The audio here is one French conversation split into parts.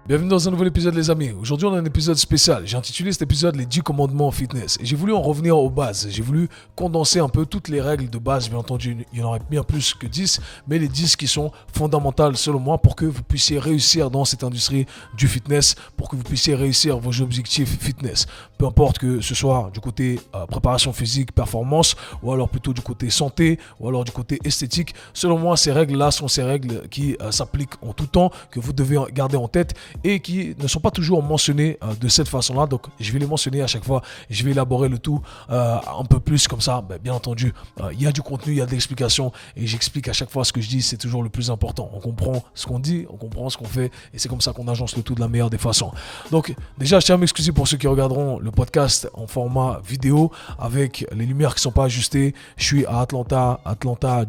Bienvenue dans un nouvel épisode les amis. Aujourd'hui on a un épisode spécial. J'ai intitulé cet épisode les 10 commandements fitness. Et j'ai voulu en revenir aux bases. J'ai voulu condenser un peu toutes les règles de base. Bien entendu il y en aurait bien plus que 10. Mais les 10 qui sont fondamentales selon moi pour que vous puissiez réussir dans cette industrie du fitness. Pour que vous puissiez réussir vos objectifs fitness. Peu importe que ce soit du côté préparation physique, performance. Ou alors plutôt du côté santé. Ou alors du côté esthétique. Selon moi ces règles là sont ces règles qui s'appliquent en tout temps. Que vous devez garder en tête. Et qui ne sont pas toujours mentionnés de cette façon-là. Donc, je vais les mentionner à chaque fois. Je vais élaborer le tout un peu plus comme ça. Bien entendu, il y a du contenu, il y a de l'explication. Et j'explique à chaque fois ce que je dis. C'est toujours le plus important. On comprend ce qu'on dit, on comprend ce qu'on fait. Et c'est comme ça qu'on agence le tout de la meilleure des façons. Donc, déjà, je tiens à m'excuser pour ceux qui regarderont le podcast en format vidéo avec les lumières qui ne sont pas ajustées. Je suis à Atlanta,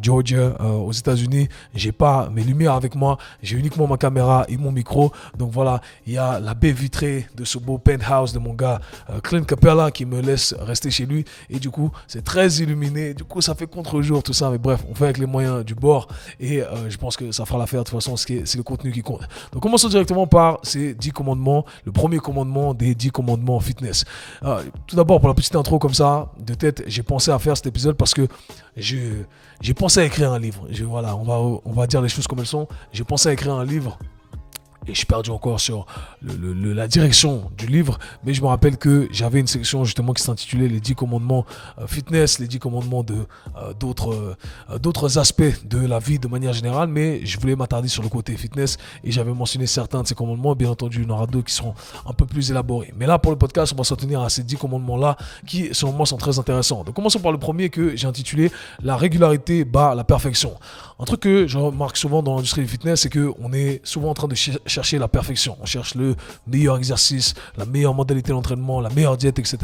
Georgia, aux États-Unis. J'ai pas mes lumières avec moi. J'ai uniquement ma caméra et mon micro. Donc voilà, il y a la baie vitrée de ce beau penthouse de mon gars Clint Capella qui me laisse rester chez lui. Et du coup, c'est très illuminé. Du coup, ça fait contre-jour, tout ça. Mais bref, on fait avec les moyens du bord. Et je pense que ça fera l'affaire. De toute façon, c'est le contenu qui compte. Donc commençons directement par ces 10 commandements. Le premier commandement des 10 commandements fitness. Tout d'abord, pour la petite intro comme ça, de tête, j'ai pensé à faire cet épisode parce que j'ai pensé à écrire un livre. Voilà, on va dire les choses comme elles sont. J'ai pensé à écrire un livre. Et je suis perdu encore sur la direction du livre. Mais je me rappelle que j'avais une section justement qui s'intitulait les 10 commandements fitness, les 10 commandements de d'autres aspects de la vie de manière générale. Mais je voulais m'attarder sur le côté fitness et j'avais mentionné certains de ces commandements. Bien entendu, il y en aura d'autres qui seront un peu plus élaborés. Mais là, pour le podcast, on va s'en tenir à ces 10 commandements-là qui, selon moi, sont très intéressants. Donc, commençons par le premier que j'ai intitulé la régularité bat la perfection. Un truc que je remarque souvent dans l'industrie du fitness, c'est qu'on est souvent en train de chercher la perfection. On cherche le meilleur exercice, la meilleure modalité d'entraînement, la meilleure diète, etc.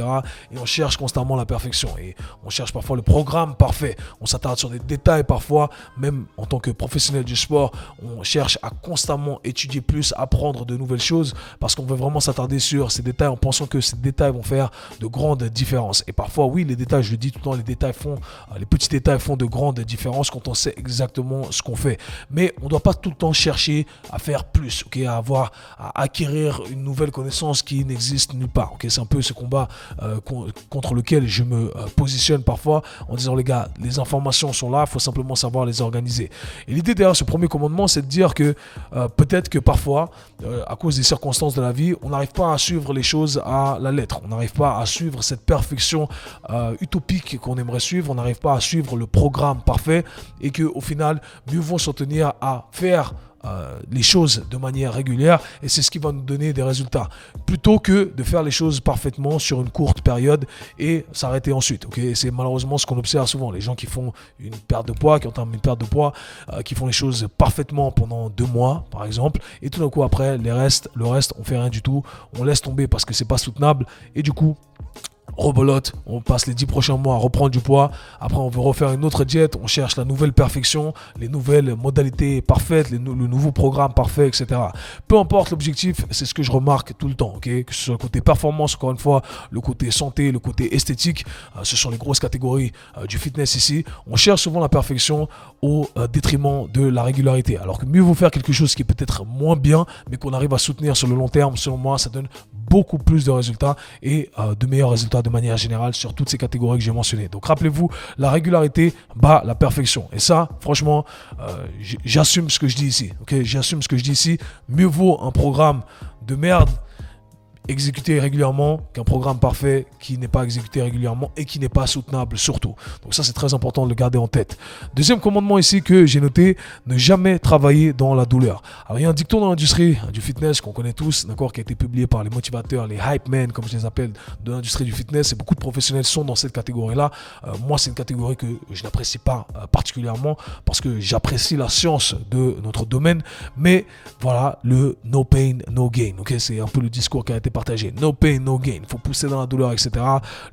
Et on cherche constamment la perfection. Et on cherche parfois le programme parfait. On s'attarde sur des détails parfois. Même en tant que professionnel du sport, on cherche à constamment étudier plus, apprendre de nouvelles choses parce qu'on veut vraiment s'attarder sur ces détails en pensant que ces détails vont faire de grandes différences. Et parfois, oui, les détails, je le dis tout le temps, les petits détails font de grandes différences quand on sait exactement ce qu'on fait. Mais on ne doit pas tout le temps chercher à faire plus, à acquérir une nouvelle connaissance qui n'existe nulle part. C'est un peu ce combat contre lequel je me positionne parfois en disant les gars, les informations sont là, il faut simplement savoir les organiser. Et l'idée derrière ce premier commandement, c'est de dire que peut-être que parfois, à cause des circonstances de la vie, on n'arrive pas à suivre les choses à la lettre. On n'arrive pas à suivre cette perfection utopique qu'on aimerait suivre. On n'arrive pas à suivre le programme parfait et qu'au final, mieux vaut s'en tenir à faire les choses de manière régulière et c'est ce qui va nous donner des résultats plutôt que de faire les choses parfaitement sur une courte période et s'arrêter ensuite. C'est malheureusement ce qu'on observe souvent, les gens qui font une perte de poids, qui entament une perte de poids, qui font les choses parfaitement pendant 2 mois par exemple et tout d'un coup après le reste on fait rien du tout, on laisse tomber parce que c'est pas soutenable et du coup rebolote, on passe les 10 prochains mois à reprendre du poids, après on veut refaire une autre diète, on cherche la nouvelle perfection, les nouvelles modalités parfaites, le nouveau programme parfait, etc. Peu importe l'objectif, c'est ce que je remarque tout le temps, que ce soit le côté performance, encore une fois, le côté santé, le côté esthétique, ce sont les grosses catégories du fitness ici, on cherche souvent la perfection au détriment de la régularité, alors que mieux vaut faire quelque chose qui est peut-être moins bien, mais qu'on arrive à soutenir sur le long terme, selon moi, ça donne beaucoup plus de résultats et de meilleurs résultats de manière générale sur toutes ces catégories que j'ai mentionnées. Donc rappelez-vous, la régularité bat la perfection. Et ça, franchement, j'assume ce que je dis ici. J'assume ce que je dis ici. Mieux vaut un programme de merde exécuté régulièrement qu'un programme parfait qui n'est pas exécuté régulièrement et qui n'est pas soutenable surtout. Donc ça c'est très important de le garder en tête. Deuxième commandement ici que j'ai noté, ne jamais travailler dans la douleur. Alors il y a un dicton dans l'industrie du fitness qu'on connaît tous, d'accord, qui a été publié par les motivateurs, les hype men comme je les appelle de l'industrie du fitness et beaucoup de professionnels sont dans cette catégorie-là. Moi c'est une catégorie que je n'apprécie pas particulièrement parce que j'apprécie la science de notre domaine, mais voilà, le no pain, no gain. C'est un peu le discours qui a été départager. No pain, no gain. Il faut pousser dans la douleur, etc.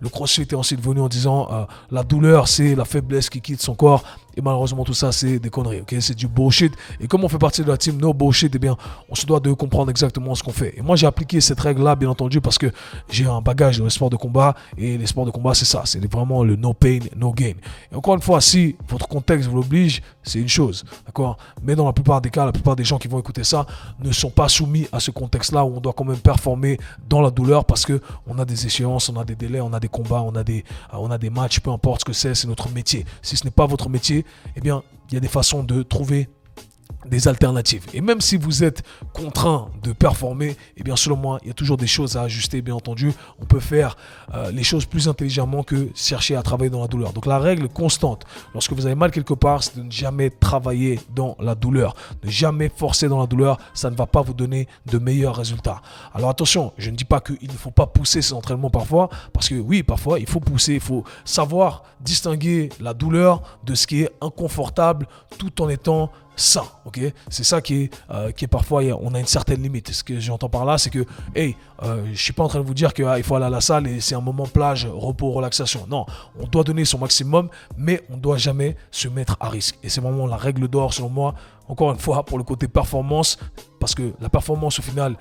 Le CrossFit est ensuite venu en disant la douleur, c'est la faiblesse qui quitte son corps. Et malheureusement, tout ça, c'est des conneries. Okay, c'est du bullshit. Et comme on fait partie de la team No Bullshit, eh bien, on se doit de comprendre exactement ce qu'on fait. Et moi, j'ai appliqué cette règle-là, bien entendu, parce que j'ai un bagage dans les sports de combat. Et les sports de combat, c'est ça. C'est vraiment le no pain, no gain. Et encore une fois, si votre contexte vous l'oblige, c'est une chose. D'accord? Mais dans la plupart des cas, la plupart des gens qui vont écouter ça ne sont pas soumis à ce contexte-là où on doit quand même performer dans la douleur parce qu'on a des échéances, on a des délais, on a des combats, on a des matchs, peu importe ce que c'est notre métier. Si ce n'est pas votre métier, eh bien, il y a des façons de trouver des alternatives. Et même si vous êtes contraint de performer, eh bien, selon moi, il y a toujours des choses à ajuster, bien entendu. On peut faire les choses plus intelligemment que chercher à travailler dans la douleur. Donc, la règle constante, lorsque vous avez mal quelque part, c'est de ne jamais travailler dans la douleur. Ne jamais forcer dans la douleur, ça ne va pas vous donner de meilleurs résultats. Alors, attention, je ne dis pas qu'il ne faut pas pousser ses entraînements parfois, parce que oui, parfois, il faut pousser, il faut savoir distinguer la douleur de ce qui est inconfortable tout en étant sain, ok? C'est ça qui est parfois, on a une certaine limite. Ce que j'entends par là, c'est que, je suis pas en train de vous dire qu'il faut aller à la salle et c'est un moment plage, repos, relaxation. Non, on doit donner son maximum, mais on ne doit jamais se mettre à risque. Et c'est vraiment la règle d'or, selon moi, encore une fois, pour le côté performance, parce que la performance, au final,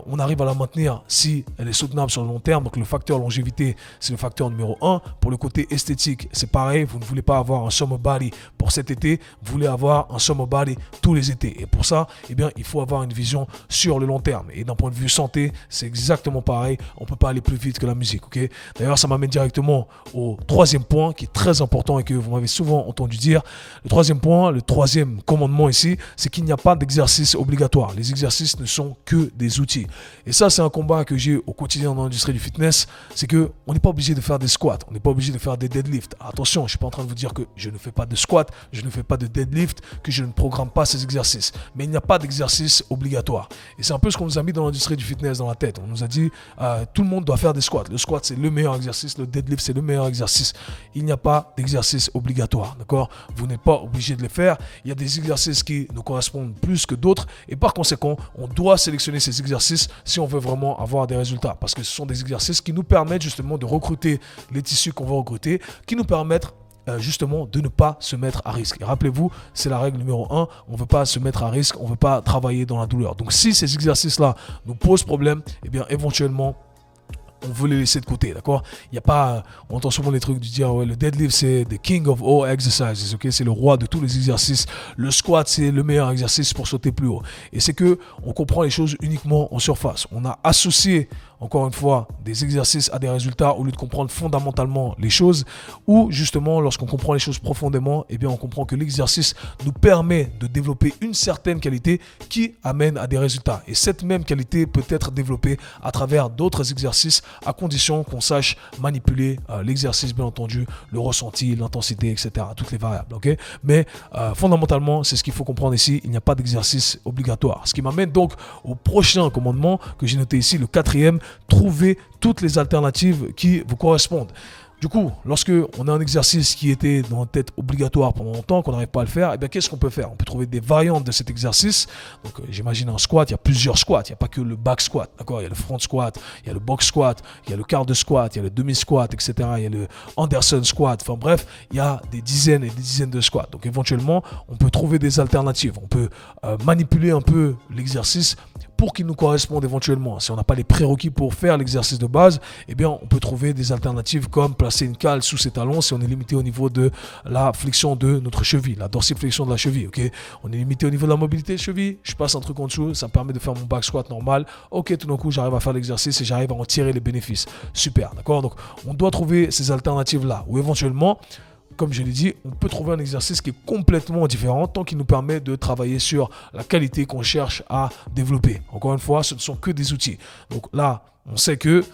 on arrive à la maintenir si elle est soutenable sur le long terme. Donc, le facteur longévité, c'est le facteur numéro 1. Pour le côté esthétique, c'est pareil. Vous ne voulez pas avoir un summer body pour cet été. Vous voulez avoir un summer body tous les étés. Et pour ça, eh bien, il faut avoir une vision sur le long terme. Et d'un point de vue santé, c'est exactement pareil. On ne peut pas aller plus vite que la musique. Okay? D'ailleurs, ça m'amène directement au troisième point qui est très important et que vous m'avez souvent entendu dire. Le troisième point, le troisième commandement ici, c'est qu'il n'y a pas d'exercice obligatoire. Les exercices ne sont que des outils. Et ça, c'est un combat que j'ai au quotidien dans l'industrie du fitness. C'est qu'on n'est pas obligé de faire des squats. On n'est pas obligé de faire des deadlifts. Attention, je ne suis pas en train de vous dire que je ne fais pas de squat, je ne fais pas de deadlift, que je ne programme pas ces exercices. Mais il n'y a pas d'exercice obligatoire. Et c'est un peu ce qu'on nous a mis dans l'industrie du fitness dans la tête. On nous a dit, tout le monde doit faire des squats. Le squat, c'est le meilleur exercice. Le deadlift, c'est le meilleur exercice. Il n'y a pas d'exercice obligatoire. D'accord? Vous n'êtes pas obligé de les faire. Il y a des exercices qui nous correspondent plus que d'autres. Et par conséquent, on doit sélectionner ces exercices si on veut vraiment avoir des résultats. Parce que ce sont des exercices qui nous permettent justement de recruter les tissus qu'on veut recruter, qui nous permettent justement de ne pas se mettre à risque. Et rappelez-vous, c'est la règle numéro 1, on ne veut pas se mettre à risque, on ne veut pas travailler dans la douleur. Donc si ces exercices-là nous posent problème, eh bien éventuellement, on veut les laisser de côté, d'accord? Il n'y a pas, on entend souvent les trucs du dire, ouais, le deadlift c'est the king of all exercises, ok? C'est le roi de tous les exercices. Le squat c'est le meilleur exercice pour sauter plus haut. Et c'est que on comprend les choses uniquement en surface. On a associé, encore une fois, des exercices à des résultats au lieu de comprendre fondamentalement les choses. Ou justement, lorsqu'on comprend les choses profondément, eh bien, on comprend que l'exercice nous permet de développer une certaine qualité qui amène à des résultats. Et cette même qualité peut être développée à travers d'autres exercices à condition qu'on sache manipuler l'exercice, bien entendu, le ressenti, l'intensité, etc. Toutes les variables. Okay? Mais fondamentalement, c'est ce qu'il faut comprendre ici. Il n'y a pas d'exercice obligatoire. Ce qui m'amène donc au prochain commandement que j'ai noté ici, le quatrième. Trouver toutes les alternatives qui vous correspondent. Du coup, lorsque on a un exercice qui était dans notre tête obligatoire pendant longtemps, qu'on n'arrive pas à le faire, eh bien, qu'est-ce qu'on peut faire? On peut trouver des variantes de cet exercice. Donc, j'imagine un squat, il y a plusieurs squats. Il n'y a pas que le back squat, d'accord? Il y a le front squat, il y a le box squat, il y a le quart de squat, il y a le demi squat, etc. Il y a le Anderson squat. Enfin bref, il y a des dizaines et des dizaines de squats. Donc, éventuellement, on peut trouver des alternatives. On peut manipuler un peu l'exercice pour qu'il nous corresponde éventuellement. Si on n'a pas les prérequis pour faire l'exercice de base, eh bien, on peut trouver des alternatives comme placer une cale sous ses talons si on est limité au niveau de la flexion de notre cheville, la dorsiflexion de la cheville. Okay? On est limité au niveau de la mobilité de cheville, je passe un truc en dessous, ça me permet de faire mon back squat normal. Ok, tout d'un coup, j'arrive à faire l'exercice et j'arrive à en tirer les bénéfices. Super, d'accord? Donc, on doit trouver ces alternatives-là. Ou éventuellement, comme je l'ai dit, on peut trouver un exercice qui est complètement différent tant qu'il nous permet de travailler sur la qualité qu'on cherche à développer. Encore une fois, ce ne sont que des outils. Donc là, on sait que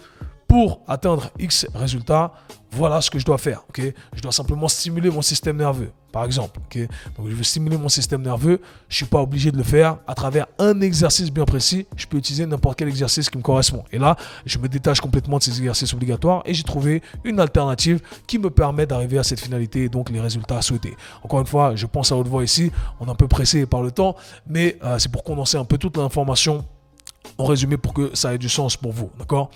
pour atteindre X résultats, voilà ce que je dois faire. Okay? Je dois simplement stimuler mon système nerveux, par exemple. Okay? Donc, je veux stimuler mon système nerveux. Je ne suis pas obligé de le faire à travers un exercice bien précis. Je peux utiliser n'importe quel exercice qui me correspond. Et là, je me détache complètement de ces exercices obligatoires et j'ai trouvé une alternative qui me permet d'arriver à cette finalité et donc les résultats souhaités. Encore une fois, je pense à haute voix ici. On est un peu pressé par le temps, mais c'est pour condenser un peu toute l'information en résumé pour que ça ait du sens pour vous, d'accord?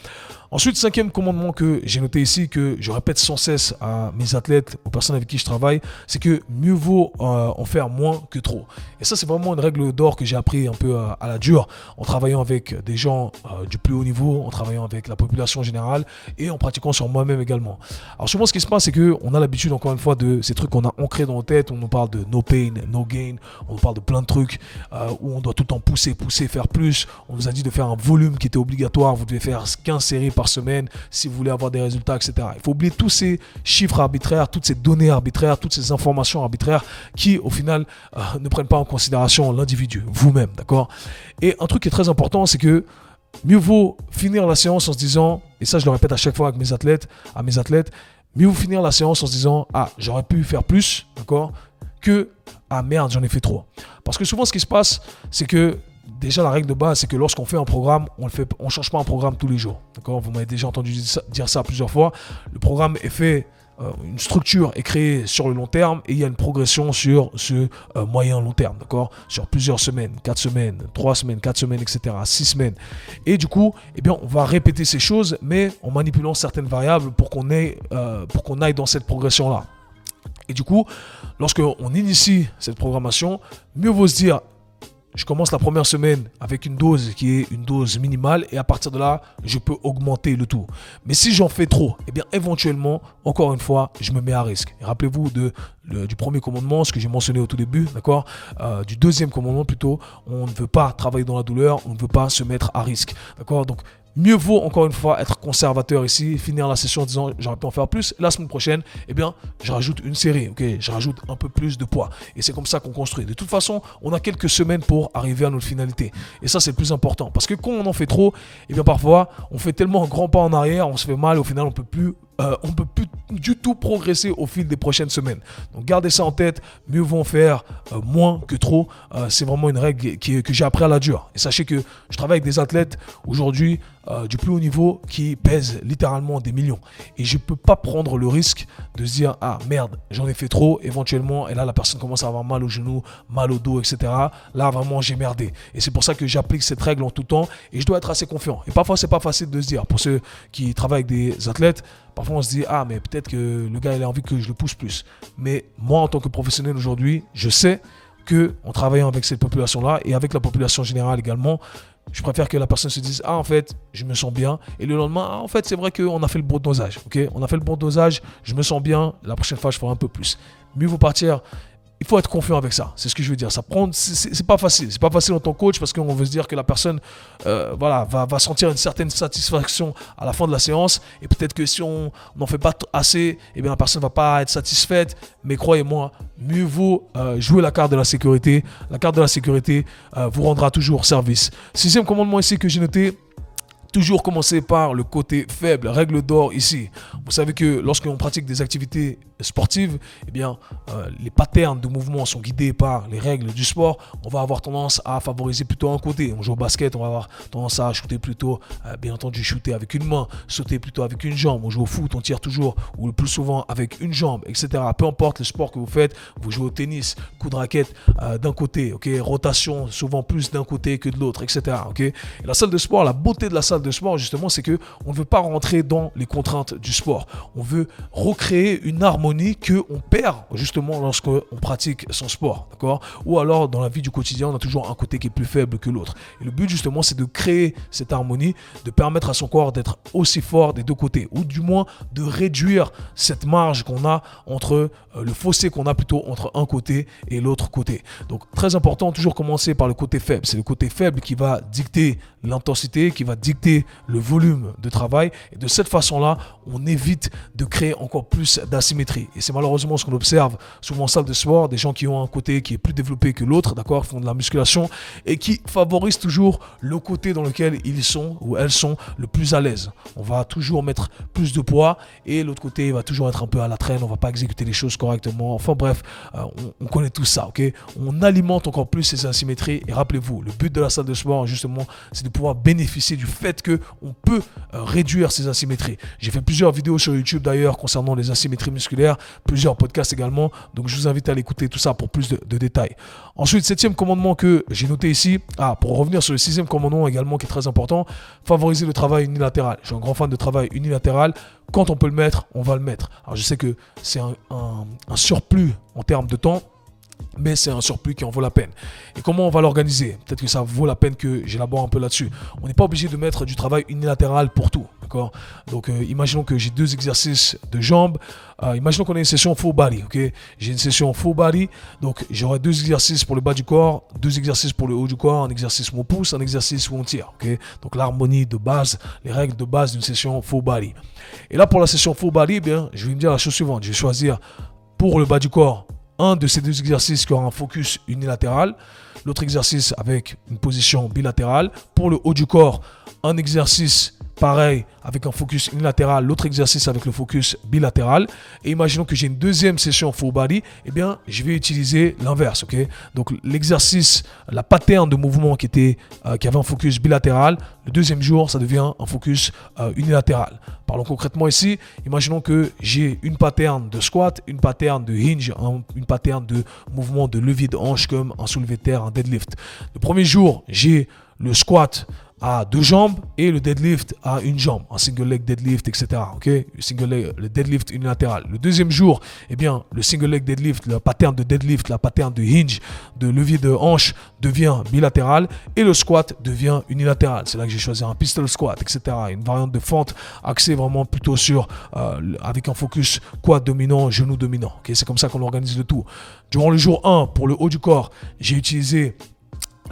Ensuite, cinquième commandement que j'ai noté ici, que je répète sans cesse à mes athlètes, aux personnes avec qui je travaille, c'est que mieux vaut en faire moins que trop. Et ça, c'est vraiment une règle d'or que j'ai appris un peu à la dure, en travaillant avec des gens du plus haut niveau, en travaillant avec la population générale et en pratiquant sur moi-même également. Alors souvent, ce qui se passe, c'est qu'on a l'habitude, encore une fois, de ces trucs qu'on a ancrés dans nos têtes. On nous parle de no pain, no gain, on nous parle de plein de trucs où on doit tout le temps pousser, faire plus. On nous a dit de faire un volume qui était obligatoire. Vous devez faire 15 séries par semaine si vous voulez avoir des résultats, etc. Il faut oublier tous ces chiffres arbitraires, toutes ces données arbitraires, toutes ces informations arbitraires qui, au final, ne prennent pas en considération l'individu, vous-même, d'accord? Et un truc qui est très important, c'est que mieux vaut finir la séance en se disant, et ça je le répète à chaque fois avec mes athlètes, mieux vaut finir la séance en se disant, ah, j'aurais pu faire plus, d'accord, que, ah merde, j'en ai fait trop. Parce que souvent ce qui se passe, c'est que déjà, la règle de base, c'est que lorsqu'on fait un programme, on change pas un programme tous les jours. D'accord? Vous m'avez déjà entendu dire ça plusieurs fois. Le programme est fait, une structure est créée sur le long terme et il y a une progression sur ce moyen long terme. D'accord? Sur plusieurs semaines, 4 semaines, 3 semaines, 4 semaines, etc. 6 semaines. Et du coup, eh bien, on va répéter ces choses, mais en manipulant certaines variables pour qu'on aille dans cette progression-là. Et du coup, lorsqu'on initie cette programmation, mieux vaut se dire, je commence la première semaine avec une dose qui est une dose minimale et à partir de là, je peux augmenter le tout. Mais si j'en fais trop, eh bien éventuellement, encore une fois, je me mets à risque. Et rappelez-vous du premier commandement, ce que j'ai mentionné au tout début, d'accord, du deuxième commandement plutôt, on ne veut pas travailler dans la douleur, on ne veut pas se mettre à risque, d'accord. Donc mieux vaut encore une fois être conservateur ici, finir la session en disant j'aurais pu en faire plus. La semaine prochaine, eh bien, je rajoute une série, ok, je rajoute un peu plus de poids. Et c'est comme ça qu'on construit. De toute façon, on a quelques semaines pour arriver à notre finalité. Et ça, c'est le plus important. Parce que quand on en fait trop, eh bien, parfois, on fait tellement un grand pas en arrière, on se fait mal, au final, on peut plus du tout progresser au fil des prochaines semaines. Donc gardez ça en tête, mieux vaut en faire moins que trop. C'est vraiment une règle que j'ai appris à la dure. Et sachez que je travaille avec des athlètes aujourd'hui du plus haut niveau qui pèsent littéralement des millions. Et je ne peux pas prendre le risque de se dire ah merde, j'en ai fait trop éventuellement. Et là, la personne commence à avoir mal au genou, mal au dos, etc. Là, vraiment, j'ai merdé. Et c'est pour ça que j'applique cette règle en tout temps. Et je dois être assez confiant. Et parfois, c'est pas facile de se dire. Pour ceux qui travaillent avec des athlètes, parfois on se dit ah mais peut-être que le gars il a envie que je le pousse plus. Mais moi en tant que professionnel aujourd'hui, je sais que en travaillant avec cette population-là et avec la population générale également, je préfère que la personne se dise ah en fait je me sens bien et le lendemain ah, en fait c'est vrai qu'on a fait le bon dosage, ok, on a fait le bon dosage, je me sens bien, la prochaine fois je ferai un peu plus. Mieux vaut partir. Il faut être confiant avec ça, c'est ce que je veux dire. Ça prend, c'est pas facile. C'est pas facile en tant que coach parce qu'on veut se dire que la personne va sentir une certaine satisfaction à la fin de la séance. Et peut-être que si on n'en fait pas assez, eh bien la personne ne va pas être satisfaite. Mais croyez-moi, mieux vaut jouer la carte de la sécurité. La carte de la sécurité vous rendra toujours service. Sixième commandement ici que j'ai noté. Toujours commencer par le côté faible, règle d'or ici. Vous savez que lorsqu'on pratique des activités sportives, eh bien, les patterns de mouvement sont guidés par les règles du sport. On va avoir tendance à favoriser plutôt un côté. On joue au basket, on va avoir tendance à shooter plutôt, bien entendu, shooter avec une main, sauter plutôt avec une jambe. On joue au foot, on tire toujours ou le plus souvent avec une jambe, etc. Peu importe le sport que vous faites, vous jouez au tennis, coup de raquette d'un côté, ok, rotation souvent plus d'un côté que de l'autre, etc. Ok. Et la salle de sport, la beauté de la salle de sport justement, c'est que on ne veut pas rentrer dans les contraintes du sport. On veut recréer une harmonie que on perd justement lorsqu'on pratique son sport, d'accord? Ou alors dans la vie du quotidien, on a toujours un côté qui est plus faible que l'autre. Et le but justement, c'est de créer cette harmonie, de permettre à son corps d'être aussi fort des deux côtés, ou du moins de réduire cette marge qu'on a entre le fossé qu'on a plutôt entre un côté et l'autre côté. Donc très important, toujours commencer par le côté faible. C'est le côté faible qui va dicter l'intensité, qui va dicter le volume de travail. Et de cette façon-là, on évite de créer encore plus d'asymétrie. Et c'est malheureusement ce qu'on observe souvent en salle de sport, des gens qui ont un côté qui est plus développé que l'autre, d'accord, font de la musculation et qui favorisent toujours le côté dans lequel ils sont ou elles sont le plus à l'aise. On va toujours mettre plus de poids et l'autre côté va toujours être un peu à la traîne, on va pas exécuter les choses correctement. Enfin bref, on connaît tout ça, ok? On alimente encore plus ces asymétries et rappelez-vous, le but de la salle de sport justement, c'est de pouvoir bénéficier du fait fait qu'on peut réduire ces asymétries. J'ai fait plusieurs vidéos sur YouTube d'ailleurs concernant les asymétries musculaires, plusieurs podcasts également, donc je vous invite à l'écouter tout ça pour plus de détails. Ensuite, 7e commandement que j'ai noté ici, pour revenir sur le 6e commandement également qui est très important, favoriser le travail unilatéral. Je suis un grand fan de travail unilatéral. Quand on peut le mettre, on va le mettre. Alors je sais que c'est un surplus en termes de temps, mais c'est un surplus qui en vaut la peine. Et comment on va l'organiser? Peut-être que ça vaut la peine que j'élabore un peu là-dessus. On n'est pas obligé de mettre du travail unilatéral pour tout, d'accord? Donc, imaginons que j'ai 2 exercices de jambes. Imaginons qu'on a une session full body, ok? J'ai une session full body, donc j'aurai 2 exercices pour le bas du corps, 2 exercices pour le haut du corps, un exercice où on pousse, un exercice où on tire, ok? Donc, l'harmonie de base, les règles de base d'une session full body. Et là, pour la session full body, eh bien, je vais me dire la chose suivante. Je vais choisir pour le bas du corps un de ces 2 exercices qui aura un focus unilatéral, l'autre exercice avec une position bilatérale. Pour le haut du corps, un exercice pareil avec un focus unilatéral, l'autre exercice avec le focus bilatéral. Et imaginons que j'ai une deuxième session full body, eh bien, je vais utiliser l'inverse, ok? Donc, l'exercice, la pattern de mouvement qui avait un focus bilatéral, le deuxième jour, ça devient un focus unilatéral. Parlons concrètement ici, imaginons que j'ai une pattern de squat, une pattern de hinge, une pattern de mouvement de levier de hanche comme un soulevé de terre, un deadlift. Le premier jour, j'ai le squat à 2 jambes et le deadlift à 1 jambe, un single leg deadlift, etc. Ok, le deadlift unilatéral. Le deuxième jour, eh bien, le single leg deadlift, la pattern de deadlift, la pattern de hinge, de levier de hanche devient bilatéral et le squat devient unilatéral. C'est là que j'ai choisi un pistol squat, etc. Une variante de fente axée vraiment plutôt sur, avec un focus quad dominant, genou dominant. Ok, c'est comme ça qu'on organise le tout. Durant le jour 1, pour le haut du corps, j'ai utilisé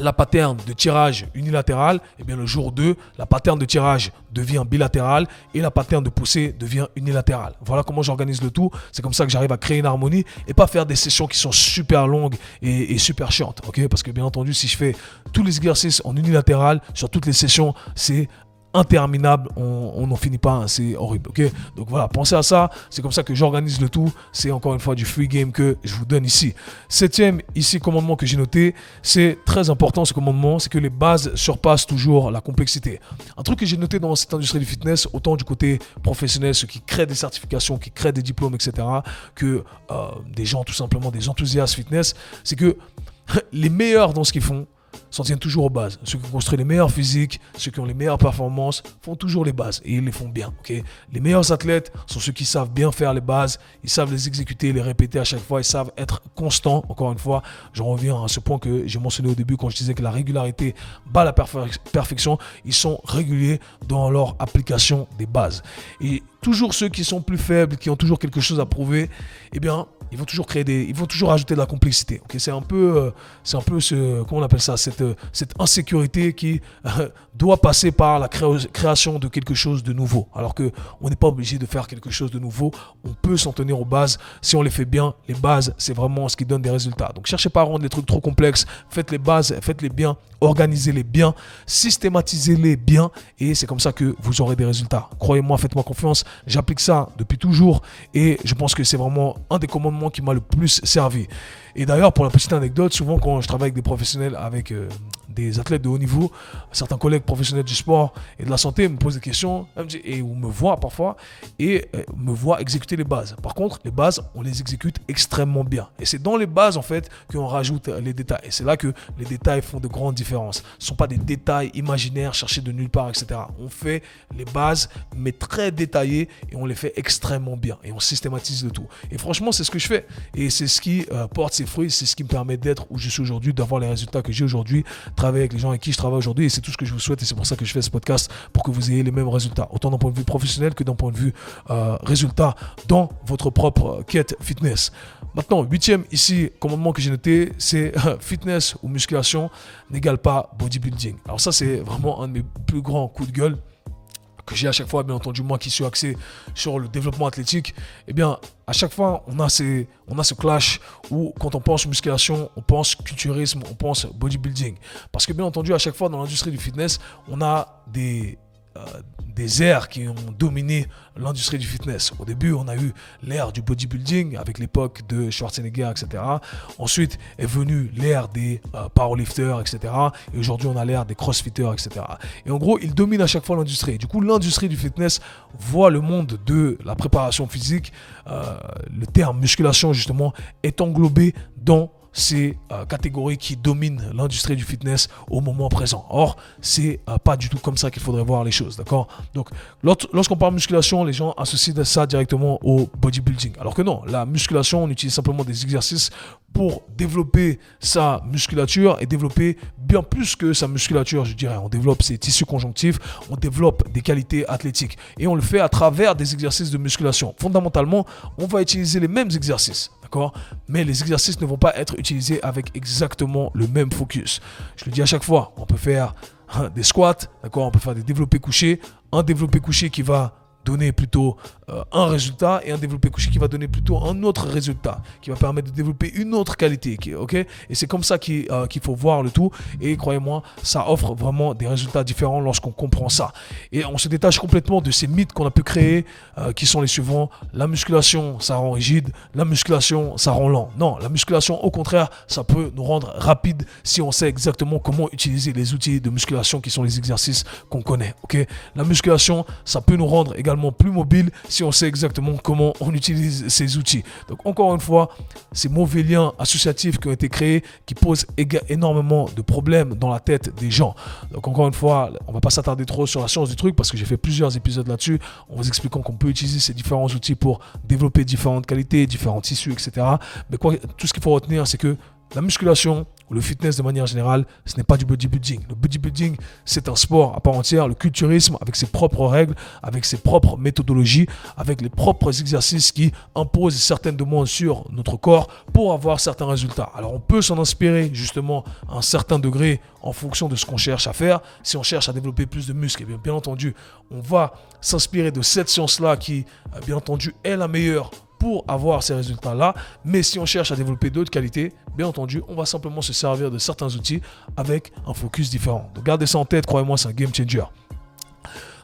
la pattern de tirage unilatéral, et bien le jour 2, la pattern de tirage devient bilatérale et la pattern de poussée devient unilatérale. Voilà comment j'organise le tout. C'est comme ça que j'arrive à créer une harmonie et pas faire des sessions qui sont super longues et super chiantes. Okay, parce que bien entendu, si je fais tous les exercices en unilatéral sur toutes les sessions, c'est interminable, on n'en finit pas, hein, c'est horrible, ok? Donc voilà, pensez à ça, c'est comme ça que j'organise le tout, c'est encore une fois du free game que je vous donne ici. 7e ici commandement que j'ai noté, c'est très important ce commandement, c'est que les bases surpassent toujours la complexité. Un truc que j'ai noté dans cette industrie du fitness, autant du côté professionnel, ceux qui créent des certifications, qui créent des diplômes, etc., que des gens tout simplement, des enthousiastes fitness, c'est que les meilleurs dans ce qu'ils font s'en tiennent toujours aux bases. Ceux qui construisent les meilleurs physiques, ceux qui ont les meilleures performances, font toujours les bases et ils les font bien. Okay, les meilleurs athlètes sont ceux qui savent bien faire les bases, ils savent les exécuter, les répéter à chaque fois, ils savent être constants. Encore une fois, je reviens à ce point que j'ai mentionné au début quand je disais que la régularité bat la perfection. Ils sont réguliers dans leur application des bases. Et toujours ceux qui sont plus faibles, qui ont toujours quelque chose à prouver, eh bien, ils vont toujours ajouter de la complexité. Okay, c'est un peu comment on appelle ça, cette insécurité qui doit passer par la création de quelque chose de nouveau. Alors que on n'est pas obligé de faire quelque chose de nouveau. On peut s'en tenir aux bases. Si on les fait bien, les bases, c'est vraiment ce qui donne des résultats. Donc, cherchez pas à rendre les trucs trop complexes. Faites les bases, faites-les bien, organisez-les bien, systématisez-les bien, et c'est comme ça que vous aurez des résultats. Croyez-moi, faites-moi confiance. J'applique ça depuis toujours, et je pense que c'est vraiment un des commandements qui m'a le plus servi. Et d'ailleurs, pour la petite anecdote, souvent quand je travaille avec des professionnels, avec des athlètes de haut niveau, certains collègues professionnels du sport et de la santé me posent des questions ou me voient parfois et me voient exécuter les bases. Par contre, les bases, on les exécute extrêmement bien. Et c'est dans les bases, en fait, qu'on rajoute les détails. Et c'est là que les détails font de grandes différences. Ce ne sont pas des détails imaginaires cherchés de nulle part, etc. On fait les bases, mais très détaillées, et on les fait extrêmement bien. Et on systématise le tout. Et franchement, c'est ce que je fais. Et c'est ce qui porte ses fruits. C'est ce qui me permet d'être où je suis aujourd'hui, d'avoir les résultats que j'ai aujourd'hui, travailler avec les gens avec qui je travaille aujourd'hui. Et c'est tout ce que je vous souhaite. Et c'est pour ça que je fais ce podcast, pour que vous ayez les mêmes résultats. Autant d'un point de vue professionnel que d'un point de vue résultat dans votre propre quête fitness. Maintenant, 8e ici, commandement que j'ai noté, c'est fitness ou musculation n'égale pas bodybuilding. Alors ça, c'est vraiment un de mes plus grands coups de gueule que j'ai à chaque fois, bien entendu, moi qui suis axé sur le développement athlétique. Eh bien, à chaque fois, on a ce clash où, quand on pense musculation, on pense culturisme, on pense bodybuilding. Parce que, bien entendu, à chaque fois, dans l'industrie du fitness, on a des des ères qui ont dominé l'industrie du fitness. Au début, on a eu l'ère du bodybuilding avec l'époque de Schwarzenegger, etc. Ensuite est venue l'ère des powerlifters, etc. Et aujourd'hui, on a l'ère des crossfitters, etc. Et en gros, ils dominent à chaque fois l'industrie. Du coup, l'industrie du fitness voit le monde de la préparation physique, le terme musculation, justement, est englobé dans ces catégories qui dominent l'industrie du fitness au moment présent. Or, c'est pas du tout comme ça qu'il faudrait voir les choses, d'accord? Donc, lorsqu'on parle musculation, les gens associent ça directement au bodybuilding. Alors que non, la musculation, on utilise simplement des exercices pour développer sa musculature et développer bien plus que sa musculature, je dirais. On développe ses tissus conjonctifs, on développe des qualités athlétiques et on le fait à travers des exercices de musculation. Fondamentalement, on va utiliser les mêmes exercices, d'accord? Mais les exercices ne vont pas être utilisés avec exactement le même focus. Je le dis à chaque fois, on peut faire des squats, d'accord? On peut faire des développés couchés, un développé couché qui va donner plutôt un résultat et un développé couché qui va donner plutôt un autre résultat, qui va permettre de développer une autre qualité, ok? Et c'est comme ça qu'il faut voir le tout, et croyez-moi, ça offre vraiment des résultats différents lorsqu'on comprend ça. Et on se détache complètement de ces mythes qu'on a pu créer, qui sont les suivants: la musculation, ça rend rigide, la musculation, ça rend lent. Non, la musculation, au contraire, ça peut nous rendre rapide si on sait exactement comment utiliser les outils de musculation qui sont les exercices qu'on connaît, ok? La musculation, ça peut nous rendre également plus mobile si on sait exactement comment on utilise ces outils. Donc encore une fois, ces mauvais liens associatifs qui ont été créés, qui posent énormément de problèmes dans la tête des gens. Donc encore une fois, on va pas s'attarder trop sur la science du truc parce que j'ai fait plusieurs épisodes là-dessus en vous expliquant qu'on peut utiliser ces différents outils pour développer différentes qualités, différents tissus, etc. Mais tout ce qu'il faut retenir, c'est que la musculation ou le fitness de manière générale, ce n'est pas du bodybuilding. Le bodybuilding, c'est un sport à part entière. Le culturisme, avec ses propres règles, avec ses propres méthodologies, avec les propres exercices qui imposent certaines demandes sur notre corps pour avoir certains résultats. Alors on peut s'en inspirer justement à un certain degré en fonction de ce qu'on cherche à faire. Si on cherche à développer plus de muscles, et bien entendu, on va s'inspirer de cette science-là qui, bien entendu, est la meilleure pour avoir ces résultats-là. Mais si on cherche à développer d'autres qualités, bien entendu, on va simplement se servir de certains outils avec un focus différent. Donc gardez ça en tête, croyez-moi, c'est un game changer.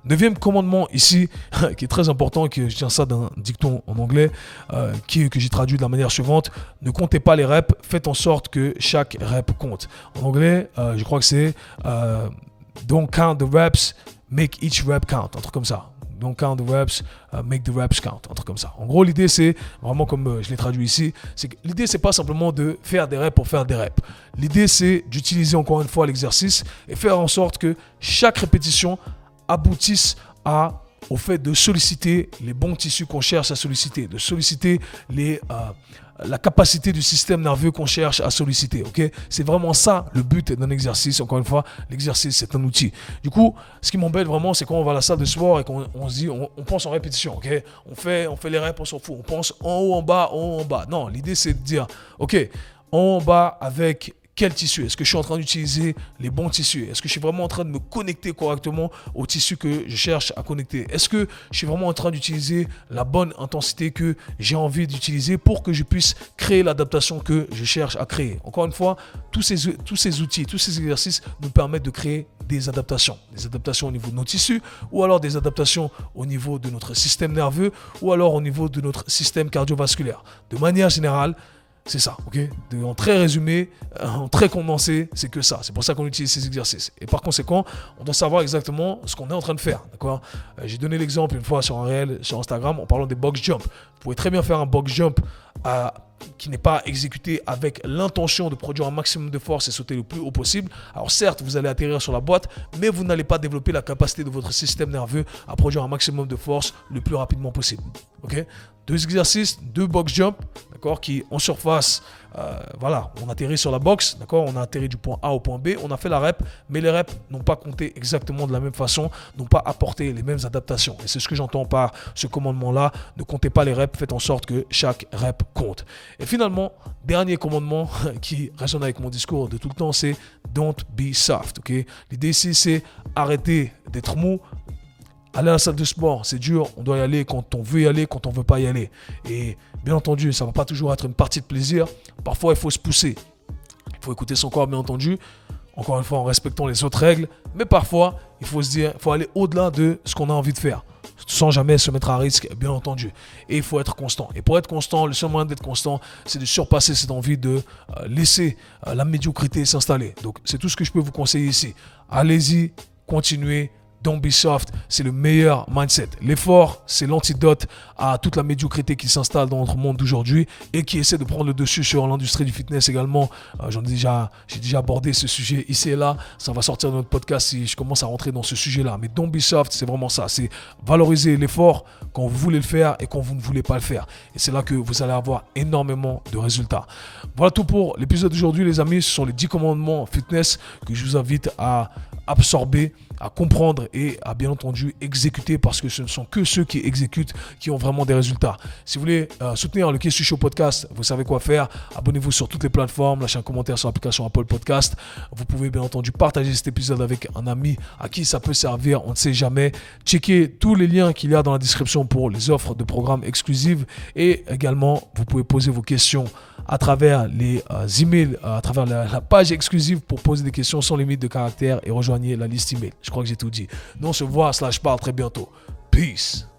Neuvième commandement ici, qui est très important, que je tiens ça d'un dicton en anglais, que j'ai traduit de la manière suivante: ne comptez pas les reps, faites en sorte que chaque rep compte. En anglais, je crois que c'est don't count the reps, make each rep count, un truc comme ça. Don't count the reps, make the reps count, un truc comme ça. En gros, l'idée, c'est vraiment comme je l'ai traduit ici, c'est que l'idée, c'est pas simplement de faire des reps pour faire des reps. L'idée, c'est d'utiliser encore une fois l'exercice et faire en sorte que chaque répétition aboutisse au fait de solliciter les bons tissus qu'on cherche à solliciter, de solliciter la capacité du système nerveux qu'on cherche à solliciter. Okay? C'est vraiment ça le but d'un exercice. Encore une fois, l'exercice, c'est un outil. Du coup, ce qui m'embête vraiment, c'est quand on va à la salle de sport et qu'on se dit, on pense en répétition. Okay? On fait les reps, on s'en fout. On pense en haut, en bas, en haut, en bas. Non, l'idée, c'est de dire, ok, en haut, en bas, avec quel tissu? Est-ce que je suis en train d'utiliser les bons tissus? Est-ce que je suis vraiment en train de me connecter correctement aux tissus que je cherche à connecter? Est-ce que je suis vraiment en train d'utiliser la bonne intensité que j'ai envie d'utiliser pour que je puisse créer l'adaptation que je cherche à créer? Encore une fois, tous ces outils, tous ces exercices nous permettent de créer des adaptations au niveau de nos tissus, ou alors des adaptations au niveau de notre système nerveux, ou alors au niveau de notre système cardiovasculaire. De manière générale, c'est ça, ok? En très résumé, en très condensé, c'est que ça. C'est pour ça qu'on utilise ces exercices. Et par conséquent, on doit savoir exactement ce qu'on est en train de faire, d'accord? J'ai donné l'exemple une fois sur un réel sur Instagram en parlant des box jump. Vous pouvez très bien faire un box jump qui n'est pas exécuté avec l'intention de produire un maximum de force et sauter le plus haut possible. Alors certes, vous allez atterrir sur la boîte, mais vous n'allez pas développer la capacité de votre système nerveux à produire un maximum de force le plus rapidement possible. Ok? 2 exercices, 2 box jump, d'accord, qui en surface, voilà, on atterrit sur la box, d'accord, on a atterri du point A au point B, on a fait la rep, mais les reps n'ont pas compté exactement de la même façon, n'ont pas apporté les mêmes adaptations. Et c'est ce que j'entends par ce commandement-là: ne comptez pas les reps, faites en sorte que chaque rep compte. Et finalement, dernier commandement qui résonne avec mon discours de tout le temps, c'est don't be soft. Okay? L'idée ici, c'est arrêter d'être mou. Aller à la salle de sport, c'est dur. On doit y aller quand on veut y aller, quand on ne veut pas y aller. Et bien entendu, ça ne va pas toujours être une partie de plaisir. Parfois, il faut se pousser. Il faut écouter son corps, bien entendu. Encore une fois, en respectant les autres règles. Mais parfois, il faut se dire, il faut aller au-delà de ce qu'on a envie de faire, sans jamais se mettre à risque, bien entendu. Et il faut être constant. Et pour être constant, le seul moyen d'être constant, c'est de surpasser cette envie de laisser la médiocrité s'installer. Donc, c'est tout ce que je peux vous conseiller ici. Allez-y, continuez. Don't be soft, c'est le meilleur mindset. L'effort, c'est l'antidote à toute la médiocrité qui s'installe dans notre monde d'aujourd'hui et qui essaie de prendre le dessus sur l'industrie du fitness également. J'ai déjà abordé ce sujet ici et là. Ça va sortir de notre podcast si je commence à rentrer dans ce sujet-là. Mais don't be soft, c'est vraiment ça. C'est valoriser l'effort quand vous voulez le faire et quand vous ne voulez pas le faire. Et c'est là que vous allez avoir énormément de résultats. Voilà tout pour l'épisode d'aujourd'hui, les amis. Ce sont les 10 commandements fitness que je vous invite à absorber, à comprendre et à bien entendu exécuter, parce que ce ne sont que ceux qui exécutent qui ont vraiment des résultats. Si vous voulez soutenir le Kessu Show Podcast, vous savez quoi faire. Abonnez-vous sur toutes les plateformes, lâchez un commentaire sur l'application Apple Podcast. Vous pouvez bien entendu partager cet épisode avec un ami à qui ça peut servir, on ne sait jamais. Checkez tous les liens qu'il y a dans la description pour les offres de programmes exclusives, et également vous pouvez poser vos questions à travers les emails, à travers la page exclusive pour poser des questions sans limite de caractère, et rejoignez la liste email. Je crois que j'ai tout dit. Nous on se voit /parle très bientôt. Peace.